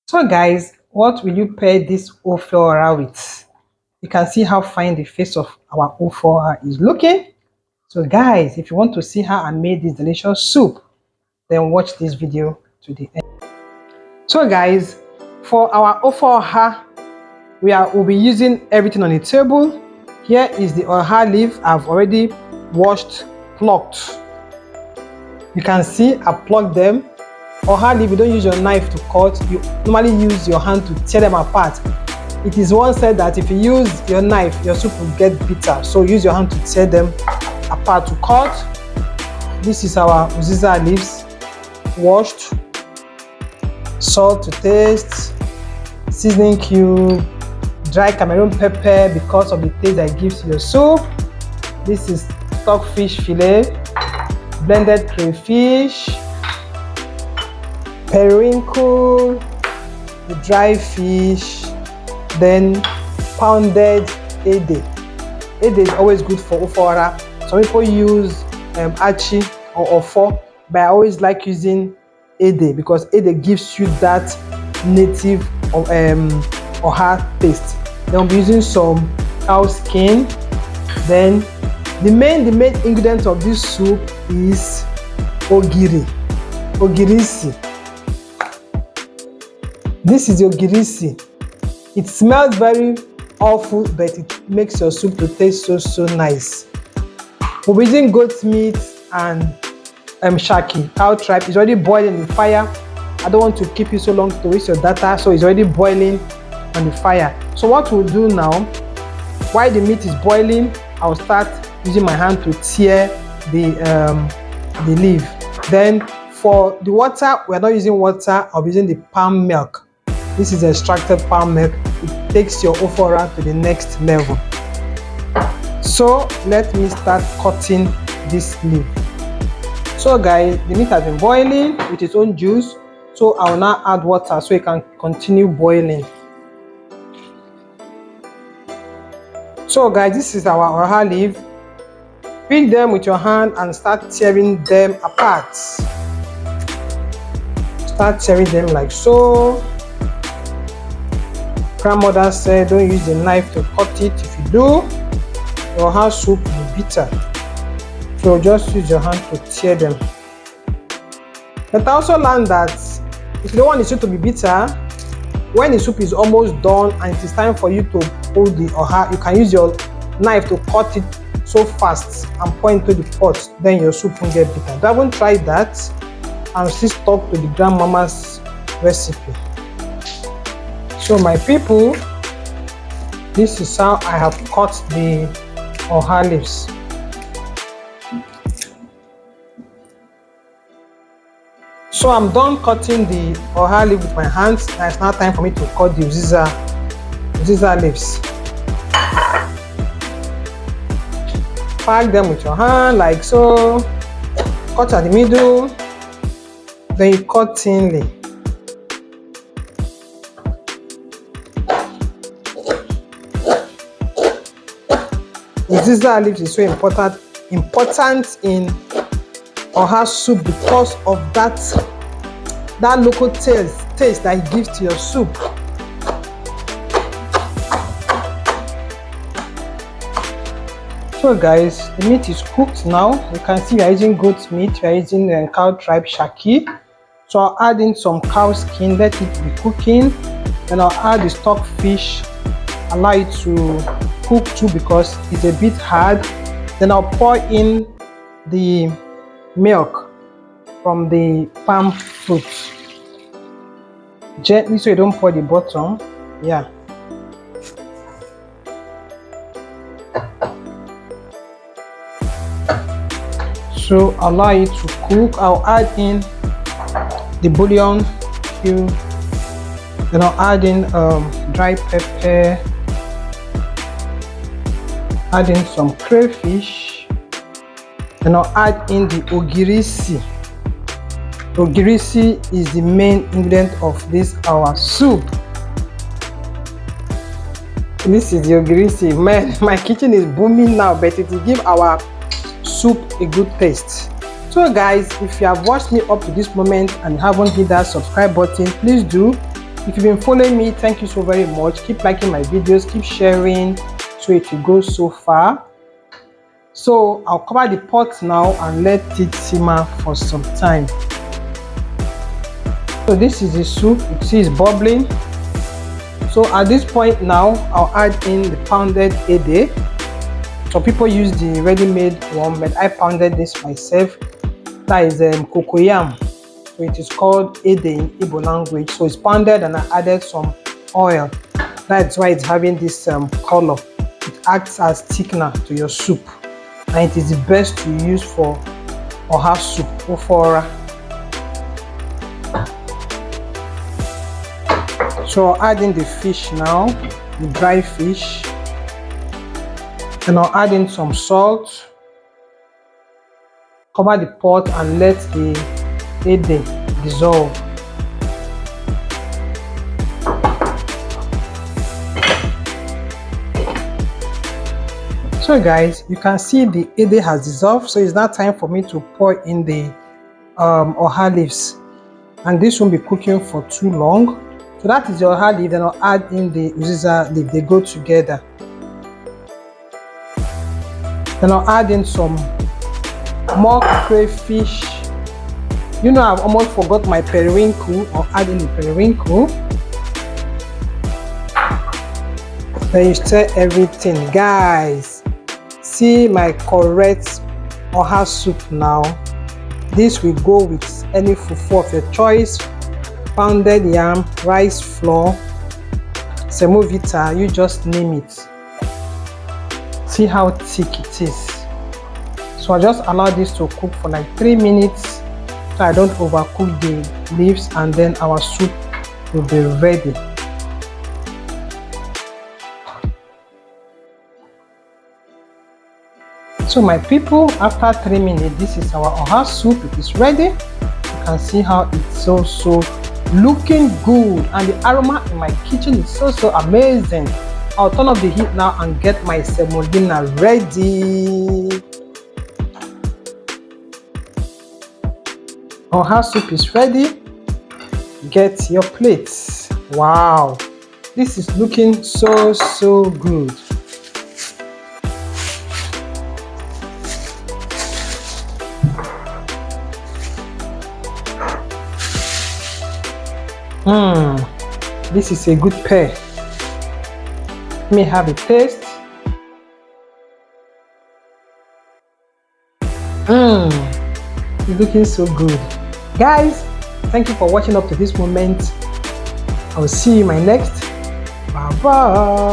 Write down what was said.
So guys, what will you pair this ofora with? You can see how fine the face of our ofora is looking. So guys, if you want to see how I made this delicious soup, then watch this video to the end. So guys, for our ofora, we'll be using everything on the table. Here is the oha leaf I've already washed, plucked. You can see I plucked them. Oha leaf, you don't use your knife to cut, you normally use your hand to tear them apart. It is once said that if you use your knife, your soup will get bitter. So use your hand to tear them apart to cut. This is our Uziza leaves, washed, salt to taste, seasoning cube, dry Cameroon pepper because of the taste that it gives to your soup. This is stockfish fillet, blended crayfish, periwinkle, the dry fish, then pounded ede. Ede is always good for ofora. Some people use achi or ofo, but I always like using ede because ede gives you that native oha taste. Then we'll be using some cow skin. Then the main ingredient of this soup is ogiri, ogirisi. This is the ogirisi. It smells very awful, but it makes your soup to taste so nice. We'll be using goat meat and shaki, cow tripe. It's already boiling in the fire. I don't want to keep you so long to waste your data, so it's already boiling on the fire. So what we'll do now, while the meat is boiling, I'll start using my hand to tear the leaf. Then for the water, we're not using water, I'll be using the palm milk. This is extracted palm milk. It takes your ofora to the next level. So let me start cutting this leaf. So guys, the meat has been boiling with its own juice. So I will now add water so it can continue boiling. So guys, this is our oha leaf. Pick them with your hand and start tearing them apart. Start tearing them like so. Grandmother said don't use the knife to cut it. If you do, your oha soup will be bitter. So just use your hand to tear them. But I also learned that if you don't want the soup to be bitter, when the soup is almost done and it is time for you to pull the oha, you can use your knife to cut it so fast and pour into the pot. Then your soup won't get bitter. I haven't tried that. I'm still stuck to the grandmama's recipe. So my people, this is how I have cut the oha leaves. So I'm done cutting the oha leaf with my hands. Now it's now time for me to cut the Uziza leaves. Pack them with your hand like so. Cut at the middle. Then you cut thinly. Uziza leaves is so important in oha soup because of that local taste that it gives to your soup. So guys, the meat is cooked now. You can see we are using goat meat, we are using cow tripe shaki. So I'll add in some cow skin, let it be cooking. Then I'll add the stock fish, allow it to cook too because it's a bit hard. Then I'll pour in the milk from the palm fruit gently so you don't pour the bottom. Yeah. So allow it to cook. I'll add in the bouillon cube. Then I'll add in dry pepper. Add in some crayfish. Then I'll add in the ogirisi. Ogirisi is the main ingredient of this our soup. This is the ogirisi. Man, my kitchen is booming now, but it will give our soup a good taste. So guys, if you have watched me up to this moment and haven't hit that subscribe button, please do. If you've been following me, thank you so very much. Keep liking my videos, keep sharing so it will go so far. So I'll cover the pot now and let it simmer for some time. So this is the soup. You see it's bubbling. So at this point now, I'll add in the pounded ede. Some people use the ready-made one, but I pounded this myself. That is cocoyam. So it is called ede in Igbo language. So it's pounded and I added some oil. That's why it's having this color. It acts as thickener to your soup. And it is the best to use for oha soup, ofora. So I'll add in the fish now, the dry fish. And I'll add in some salt. Cover the pot and let the ede dissolve. So guys, you can see the ede has dissolved. So it's now time for me to pour in the oha leaves. And this won't be cooking for too long. So that is the oha leaf, then I'll add in the Uziza leaf. They go together. Then I'll add in some more crayfish. You know, I've almost forgot my periwinkle. I'll add in the periwinkle. Then you stir everything. Guys, see my correct oha soup now. This will go with any fufu of your choice. Pounded yam, rice flour, semovita, you just name it. See how thick it is. So I just allow this to cook for like 3 minutes so I don't overcook the leaves, and then our soup will be ready. So my people, after 3 minutes, this is our oha soup. It is ready. You can see how it's so looking good, and the aroma in my kitchen is so amazing. I'll turn off the heat now and get my semolina ready. Oha soup is ready. Get your plates. Wow, this is looking so good. This is a good pair. Let me have a taste. It's looking so good. Guys, thank you for watching up to this moment. I will see you in my next. Bye bye.